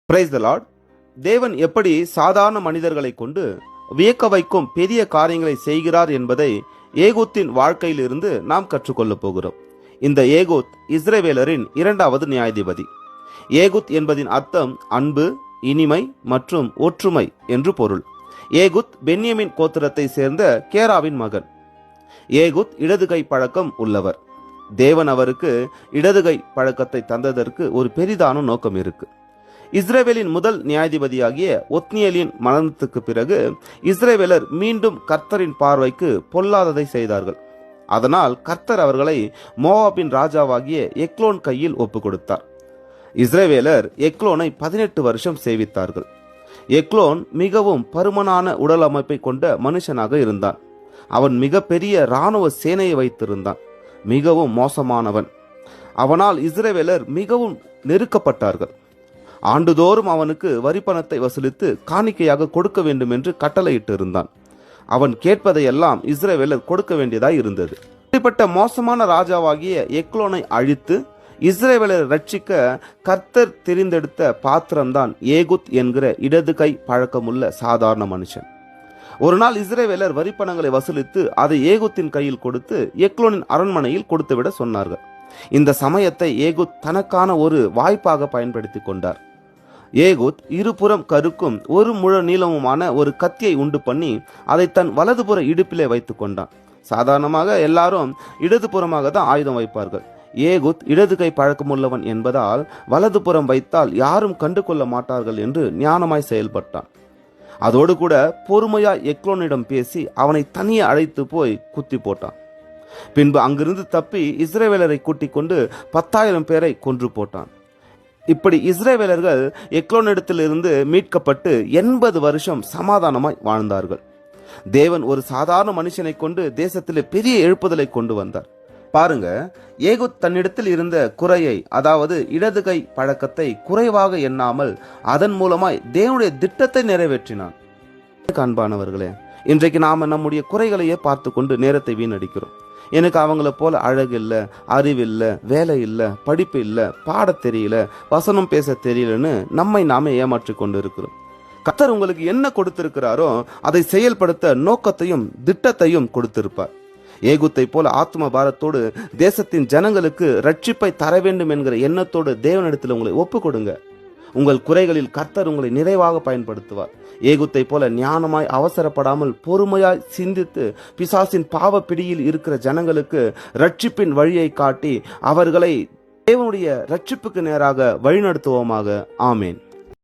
Praise the Lord. தேவன் எப்படி சாதாரண மனிதர்களை கொண்டு வியக்க வைக்கும் பெரிய காரியங்களை செய்கிறார் என்பதை ஏகூத்தின் வாழ்க்கையிலிருந்து நாம் கற்றுக்கொள்ளப் போகிறோம். இந்த ஏகூத் இஸ்ரவேலரின் இரண்டாவது நியாயாதிபதி. ஏகூத் என்பதின் அர்த்தம் அன்பு, இனிமை மற்றும் ஒற்றுமை என்று பொருள். ஏகூத் பென்யமின் கோத்திரத்தை சேர்ந்த கேராவின் மகன். ஏகூத் இடதுகை பழக்கம் உள்ளவர். தேவன் அவருக்கு இடதுகை பழக்கத்தை தந்ததற்கு ஒரு பெரிதான நோக்கம் இருக்கு. இஸ்ரவேலின் முதல் நியாயாதிபதியாகிய ஒத்னியேலின் மரணத்துக்கு பிறகு இஸ்ரவேலர் மீண்டும் கர்த்தரின் பார்வைக்கு பொல்லாததை செய்தார்கள். அதனால் கர்த்தர் அவர்களை மோவாபின் ராஜாவாகிய எக்லோன் கையில் ஒப்பு கொடுத்தார். இஸ்ரவேலர் எக்லோனை 18 வருஷம் சேவித்தார்கள். எக்லோன் மிகவும் பருமனான உடல் அமைப்பை கொண்ட மனுஷனாக இருந்தான். அவன் மிக பெரிய இராணுவ சேனையை வைத்திருந்தான். மிகவும் மோசமானவன். அவனால் இஸ்ரவேலர் மிகவும் நெருக்கப்பட்டார்கள். ஆண்டுதோறும் அவனுக்கு வரி பணத்தை வசூலித்து காணிக்கையாக கொடுக்க வேண்டும் என்று கட்டளையிட்டு இருந்தான். அவன் கேட்பதையெல்லாம் இஸ்ரவேலர் கொடுக்க வேண்டியதாய் இருந்தது. இப்படிப்பட்ட மோசமான ராஜாவாகிய எக்லோனை அழித்து இஸ்ரவேலரை ரட்சிக்க கர்த்தர் தெரிந்தெடுத்த பாத்திரம்தான் ஏகூத் என்கிற இடது கை பழக்கமுள்ள சாதாரண மனுஷன். ஒரு நாள் இஸ்ரவேலர் வரிப்பணங்களை வசூலித்து அதை ஏகூத்தின் கையில் கொடுத்து எக்லோனின் அரண்மனையில் கொடுத்துவிட சொன்னார்கள். இந்த சமயத்தை ஏகூத் தனக்கான ஒரு வாய்ப்பாக பயன்படுத்தி கொண்டார். ஏகூத் இருபுறம் கருக்கும் ஒரு முழ நீளமுமான ஒரு கத்தியை உண்டு பண்ணி அதை தன் வலதுபுற இடுப்பிலே வைத்துக் கொண்டான். சாதாரணமாக எல்லாரும் இடதுபுறமாக தான் ஆயுதம் வைப்பார்கள். ஏகூத் இடது கை பழக்கமுள்ளவன் என்பதால் வலதுபுறம் வைத்தால் யாரும் கண்டு கொள்ள மாட்டார்கள் என்று ஞானமாய் செயல்பட்டான். அதோடு கூட பொறுமையாய் எக்லோனிடம் பேசி அவனை தனியே அழைத்து போய் குத்தி போட்டான். பின்பு அங்கிருந்து தப்பி இஸ்ரவேலரை கூட்டிக் கொண்டு 10,000 பேரை கொன்று போட்டான். இப்படி இஸ்ரவேலர்கள் எக்லோனிடத்திலிருந்து மீட்கப்பட்டு 80 வருஷம் சமாதானமாய் வாழ்ந்தார்கள். தேவன் ஒரு சாதாரண மனுஷனை கொண்டு தேசத்திலே பெரிய எழுப்புதலை கொண்டு வந்தார். பாருங்க, ஏகூத் தன்னிடத்தில் இருந்த குறையை, அதாவது இடது கை பழக்கத்தை குறைவாக எண்ணாமல் அதன் மூலமாய் தேவனுடைய திட்டத்தை நிறைவேற்றினான். அன்பானவர்களே, இன்றைக்கு நாம நம்முடைய குறைகளையே பார்த்து கொண்டு நேரத்தை வீணடிக்கிறோம். எனக்கு அவங்கள போல அழகு இல்லை, அறிவில்லை, வேலை இல்லை, படிப்பு இல்லை, பாட தெரியல, வசனம் பேச தெரியலன்னு நம்மை நாமே ஏமாற்றி கொண்டு இருக்கிறோம். கர்த்தர் உங்களுக்கு என்ன கொடுத்திருக்கிறாரோ அதை செயல்படுத்த நோக்கத்தையும் திட்டத்தையும் கொடுத்திருப்பார். ஏகூத்தை போல ஆத்ம பாரத்தோடு தேசத்தின் ஜனங்களுக்கு ரட்சிப்பை தர வேண்டும் என்கிற எண்ணத்தோடு தேவனிடத்தில் உங்களை ஒப்பு கொடுங்க. உங்கள் குறைகளில் கர்த்தர் உங்களை நிறைவாக பயன்படுத்துவார். ஏகூத்தை போல ஞானமாய் அவசரப்படாமல் பொறுமையாய் சிந்தித்து பிசாசின் பாவ பிடியில் இருக்கிற ஜனங்களுக்கு ரட்சிப்பின் வழியை காட்டி அவர்களை தேவனுடைய ரட்சிப்புக்கு நேராக வழிநடத்துவோமாக. ஆமேன்.